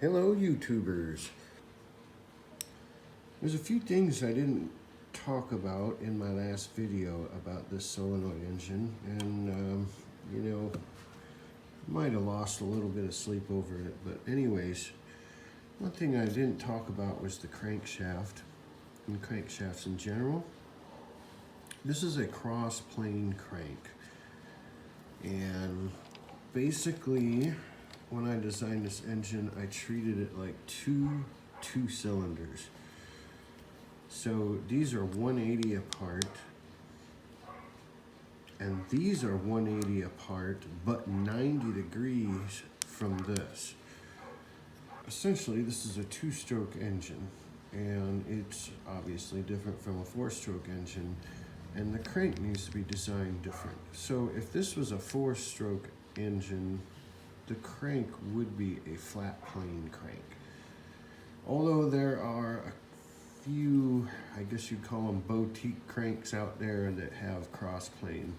Hello YouTubers. There's a few things I didn't talk about in my last video about this solenoid engine, and might have lost a little bit of sleep over it, but anyways, one thing I didn't talk about was the crankshaft and crankshafts in general. This is a cross plane crank, and basically when I designed this engine I treated it like two cylinders. So these are 180 apart, and these are 180 apart, but 90 degrees from this. Essentially, this is a two-stroke engine, and it's obviously different from a four-stroke engine, and the crank needs to be designed different. So if this was a four-stroke engine, the crank would be a flat plane crank. Although there are a few, I guess you'd call them boutique cranks out there that have cross plane.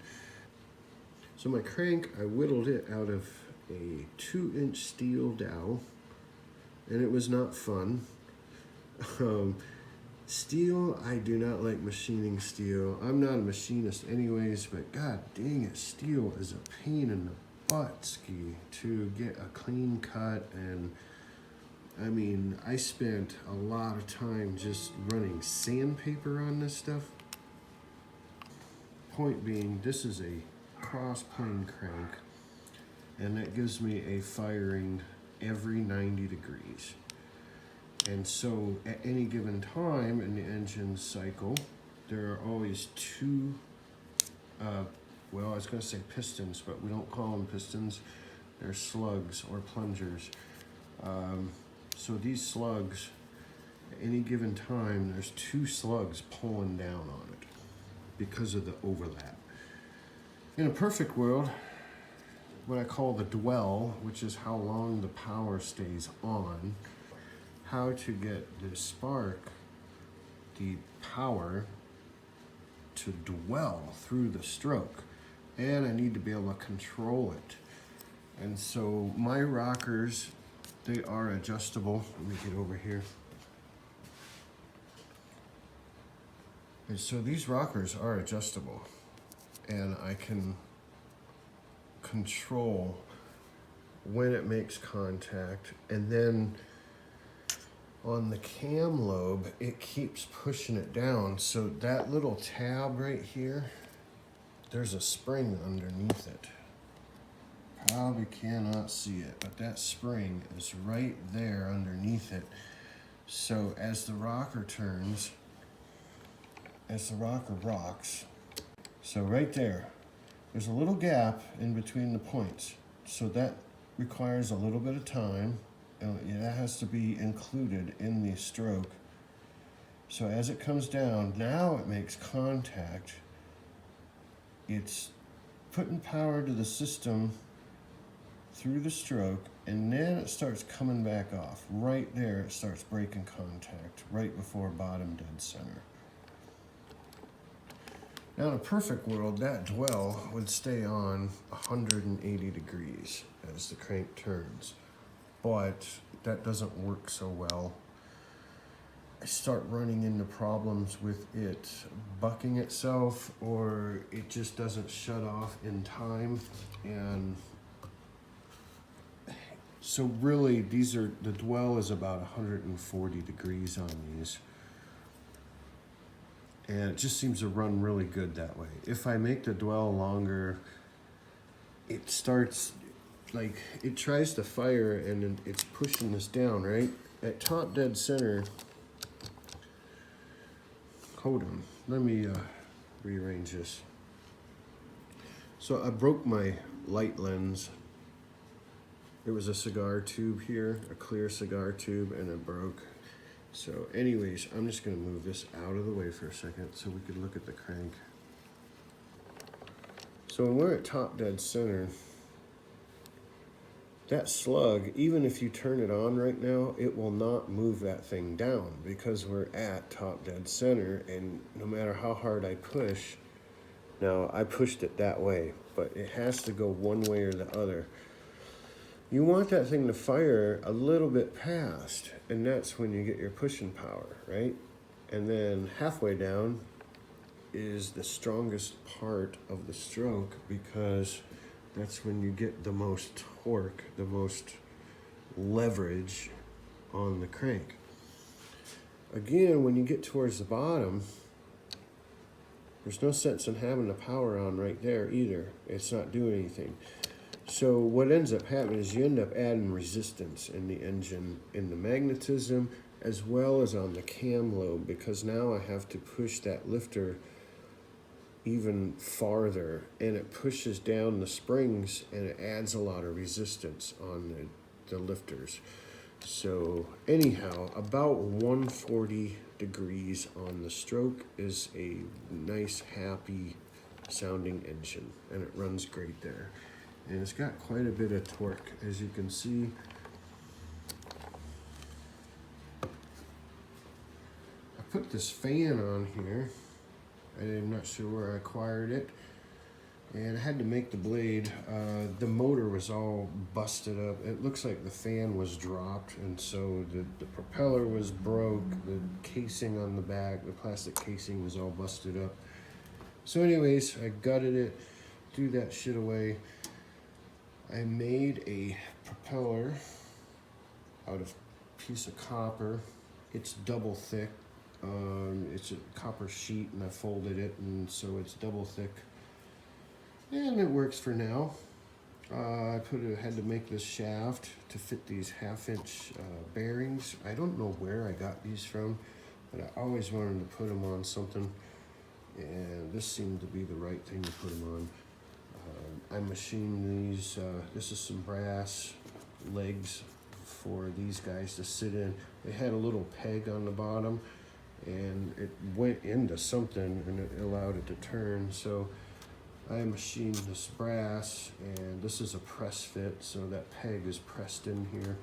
So my crank, I whittled it out of a 2-inch steel dowel, and it was not fun. Steel, I do not like machining steel. I'm not a machinist anyways, but god dang it, steel is a pain in the butt ski to get a clean cut. And I mean, I spent a lot of time just running sandpaper on this stuff. Point being, this is a cross plane crank, and that gives me a firing every 90 degrees. And so at any given time in the engine cycle, there are always two, well, I was going to say pistons, but we don't call them pistons. They're slugs or plungers. So these slugs, at any given time, there's two slugs pulling down on it because of the overlap. In a perfect world, what I call the dwell, which is how long the power stays on, how to get the spark, the power, to dwell through the stroke. And I need to be able to control it. And so my rockers, they are adjustable. Let me get over here. And so these rockers are adjustable, and I can control when it makes contact, and then on the cam lobe, it keeps pushing it down. So that little tab right here, there's a spring underneath it. Probably cannot see it, but that spring is right there underneath it. So as the rocker turns, as the rocker rocks, so right there, there's a little gap in between the points. So that requires a little bit of time. That has to be included in the stroke. So as it comes down, now it makes contact. It's putting power to the system through the stroke, and then it starts coming back off. Right there, it starts breaking contact, right before bottom dead center. Now in a perfect world, that dwell would stay on 180 degrees as the crank turns. But that doesn't work so well. I start running into problems with it bucking itself, or it just doesn't shut off in time. And so really, the dwell is about 140 degrees on these. And it just seems to run really good that way. If I make the dwell longer, it starts, like, it tries to fire and it's pushing this down, right? At top dead center, hold on, let me rearrange this. So I broke my light lens. It was a cigar tube here, a clear cigar tube, and it broke. So anyways, I'm just gonna move this out of the way for a second so we could look at the crank. So when we're at top dead center, that slug, even if you turn it on right now, it will not move that thing down because we're at top dead center, and no matter how hard I push, now I pushed it that way, but it has to go one way or the other. you want that thing to fire a little bit past, and that's when you get your pushing power, right? And then halfway down is the strongest part of the stroke, because that's when you get the most torque, the most leverage on the crank. Again, when you get towards the bottom, there's no sense in having the power on right there either. It's not doing anything. So what ends up happening is you end up adding resistance in the engine, in the magnetism, as well as on the cam lobe, because now I have to push that lifter even farther, and it pushes down the springs, and it adds a lot of resistance on the lifters. So anyhow, about 140 degrees on the stroke is a nice, happy sounding engine, and it runs great there. And it's got quite a bit of torque, as you can see. I put this fan on here. I'm not sure where I acquired it. And I had to make the blade. The motor was all busted up. It looks like the fan was dropped, and so the propeller was broke. The casing on the back, the plastic casing, was all busted up. So anyways, I gutted it, threw that shit away. I made a propeller out of a piece of copper. It's double thick. It's a copper sheet, and I folded it, and so it's double thick. And it works for now. I had to make this shaft to fit these 1/2-inch bearings. I don't know where I got these from, but I always wanted to put them on something, and this seemed to be the right thing to put them on. I machined these. This is some brass legs for these guys to sit in. They had a little peg on the bottom, and it went into something, and it allowed it to turn. So I machined this brass, and this is a press fit, so that peg is pressed in here.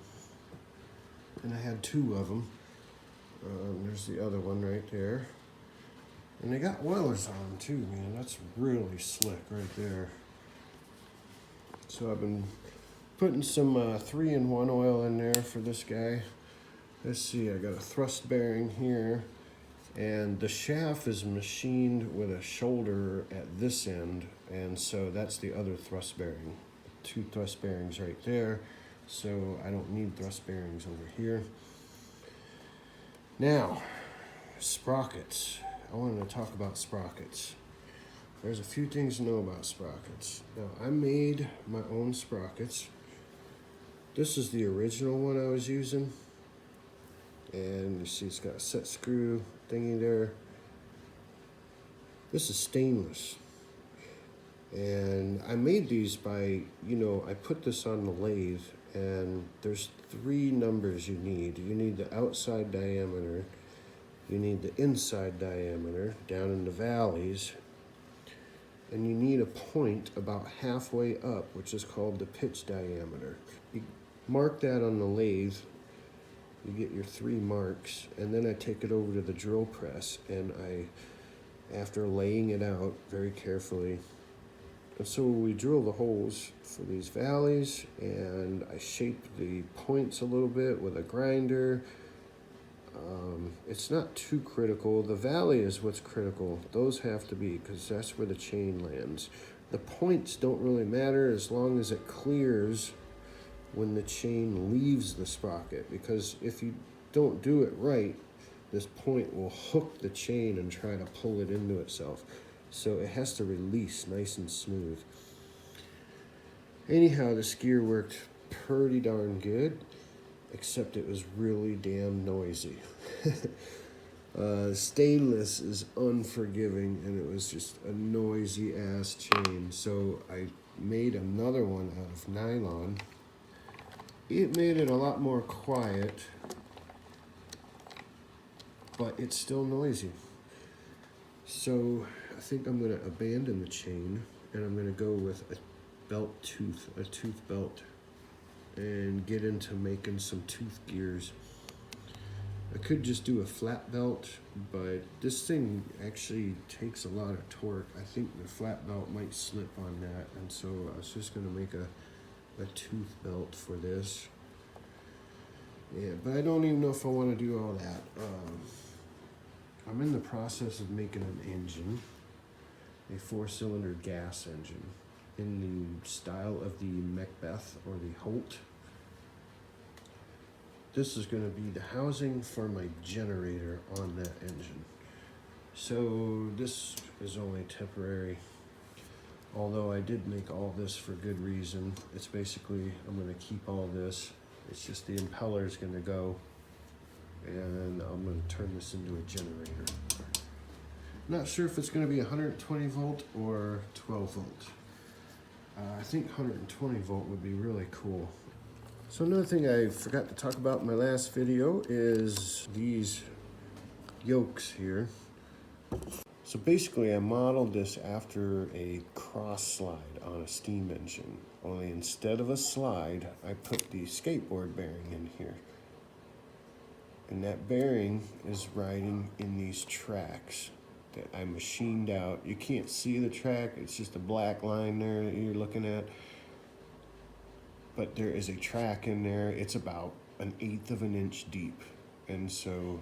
And I had 2 of them. There's the other one right there. And they got oilers on them too, man. That's really slick right there. So I've been putting some 3-in-1 oil in there for this guy. Let's see, I got a thrust bearing here, and the shaft is machined with a shoulder at this end, and so that's the other thrust bearing. 2 thrust bearings right there, so I don't need thrust bearings over here. Now, sprockets. I wanted to talk about sprockets. There's a few things to know about sprockets. Now, I made my own sprockets. This is the original one I was using. And you see it's got a set screw thingy there. This is stainless. And I made these by, I put this on the lathe, and there's 3 numbers you need. You need the outside diameter, you need the inside diameter down in the valleys, and you need a point about halfway up, which is called the pitch diameter. You mark that on the lathe, you get your 3 marks, and then I take it over to the drill press, and after laying it out very carefully, and so we drill the holes for these valleys, and I shape the points a little bit with a grinder. It's not too critical. The valley is what's critical. Those have to be, because that's where the chain lands. The points don't really matter as long as it clears when the chain leaves the sprocket, because if you don't do it right, this point will hook the chain and try to pull it into itself. So it has to release nice and smooth. Anyhow, this gear worked pretty darn good, except it was really damn noisy. Stainless is unforgiving, and it was just a noisy ass chain. So I made another one out of nylon. It made it a lot more quiet, but it's still noisy. So I think I'm going to abandon the chain, and I'm going to go with a tooth belt, and get into making some tooth gears. I could just do a flat belt, but this thing actually takes a lot of torque. I think the flat belt might slip on that, and so I was just going to make a a tooth belt for this. Yeah, but I don't even know if I want to do all that. I'm in the process of making an engine, a 4-cylinder gas engine, in the style of the Macbeth or the Holt. This is going to be the housing for my generator on that engine. So this is only temporary, although I did make all this for good reason. It's basically, I'm going to keep all this. It's just the impeller is going to go, and I'm going to turn this into a generator. Not sure if it's going to be 120 volt or 12 volt. I think 120 volt would be really cool. So another thing I forgot to talk about in my last video is these yokes here. So basically I modeled this after a cross slide on a steam engine. Only instead of a slide, I put the skateboard bearing in here. And that bearing is riding in these tracks that I machined out. You can't see the track, it's just a black line there that you're looking at. But there is a track in there. It's about 1/8 of an inch deep. And so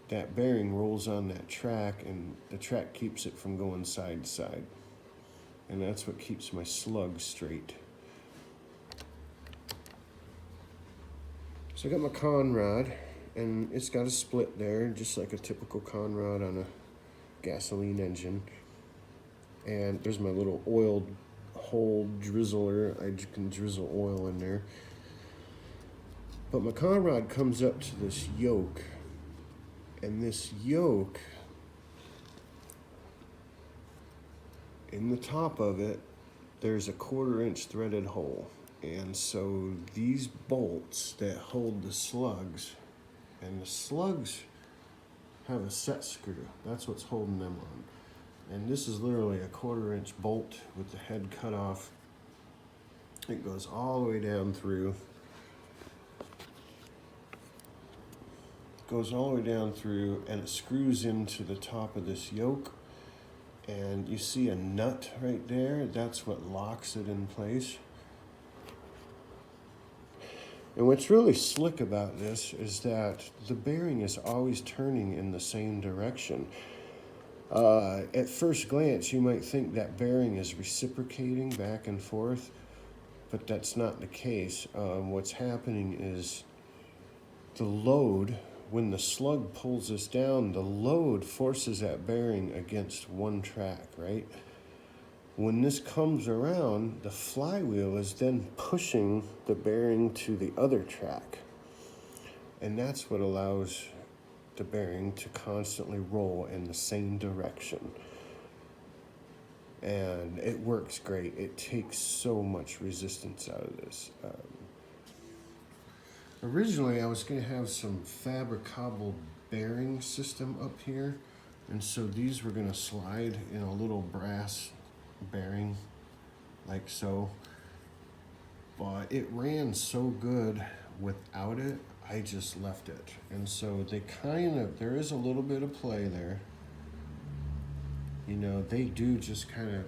that bearing rolls on that track, and the track keeps it from going side to side. And that's what keeps my slug straight. So I got my con rod, and it's got a split there, just like a typical con rod on a gasoline engine. And there's my little oil hole drizzler. I can drizzle oil in there. But my con rod comes up to this yoke, and this yoke, in the top of it, there's a 1/4 inch threaded hole. And so these bolts that hold the slugs, and the slugs have a set screw. That's what's holding them on. And this is literally a 1/4 inch bolt with the head cut off. It goes all the way down through. Goes all the way down through, and it screws into the top of this yoke. And you see a nut right there. That's what locks it in place. And what's really slick about this is that the bearing is always turning in the same direction. At first glance, you might think that bearing is reciprocating back and forth, but that's not the case. What's happening is the load, when the slug pulls this down, the load forces that bearing against one track, right? When this comes around, the flywheel is then pushing the bearing to the other track. And that's what allows the bearing to constantly roll in the same direction. And it works great. It takes so much resistance out of this. Originally, I was going to have some fabricable bearing system up here. And so these were going to slide in a little brass bearing like so, but it ran so good without it, I just left it. And so they there is a little bit of play there. You know, they do just kind of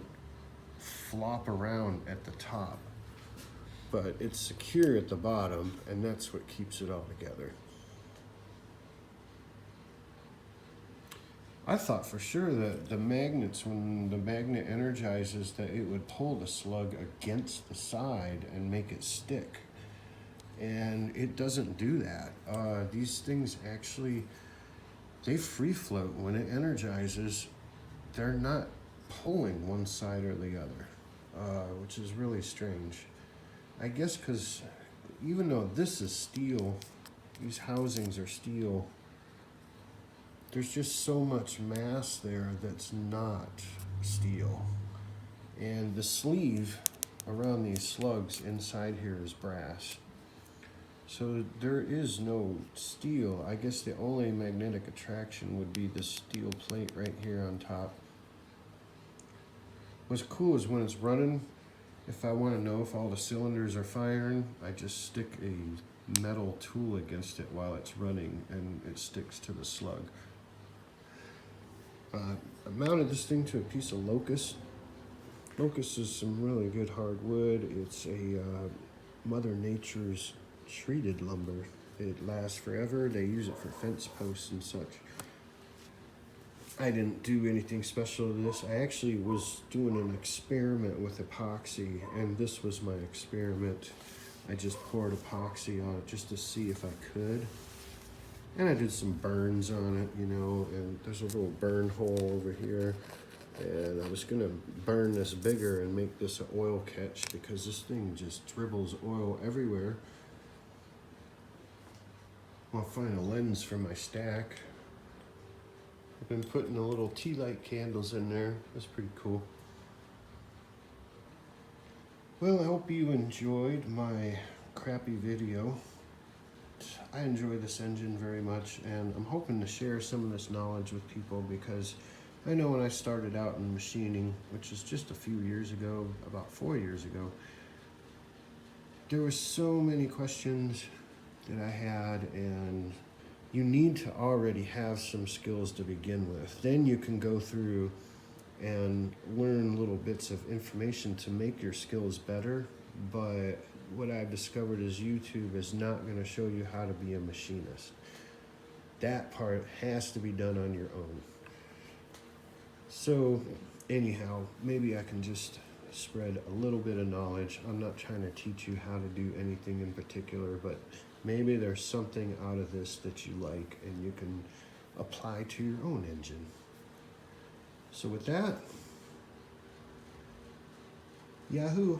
flop around at the top, but it's secure at the bottom, and that's what keeps it all together. I thought for sure that the magnets, when the magnet energizes, that it would pull the slug against the side and make it stick. And it doesn't do that. These things actually, they free float. When it energizes, they're not pulling one side or the other, which is really strange. I guess because even though this is steel, these housings are steel, there's just so much mass there that's not steel. And the sleeve around these slugs inside here is brass. So there is no steel. I guess the only magnetic attraction would be the steel plate right here on top. What's cool is when it's running, if I want to know if all the cylinders are firing, I just stick a metal tool against it while it's running, and it sticks to the slug. I mounted this thing to a piece of locust, Locust is some really good hardwood. It's a Mother Nature's treated lumber. It lasts forever. They use it for fence posts and such. I didn't do anything special to this. I actually was doing an experiment with epoxy, and this was my experiment. I just poured epoxy on it just to see if I could. And I did some burns on it, you know, and there's a little burn hole over here. And I was gonna burn this bigger and make this an oil catch because this thing just dribbles oil everywhere. I'll find a lens for my stack. I've been putting the little tea light candles in there. That's pretty cool. Well, I hope you enjoyed my crappy video. I enjoy this engine very much, and I'm hoping to share some of this knowledge with people because I know when I started out in machining, which is just a few years ago, about 4 years ago, there were so many questions that I had, and you need to already have some skills to begin with. Then you can go through and learn little bits of information to make your skills better. But what I've discovered is YouTube is not going to show you how to be a machinist. That part has to be done on your own. So anyhow, maybe I can just spread a little bit of knowledge. I'm not trying to teach you how to do anything in particular, but maybe there's something out of this that you like and you can apply to your own engine. So with that, Yahoo!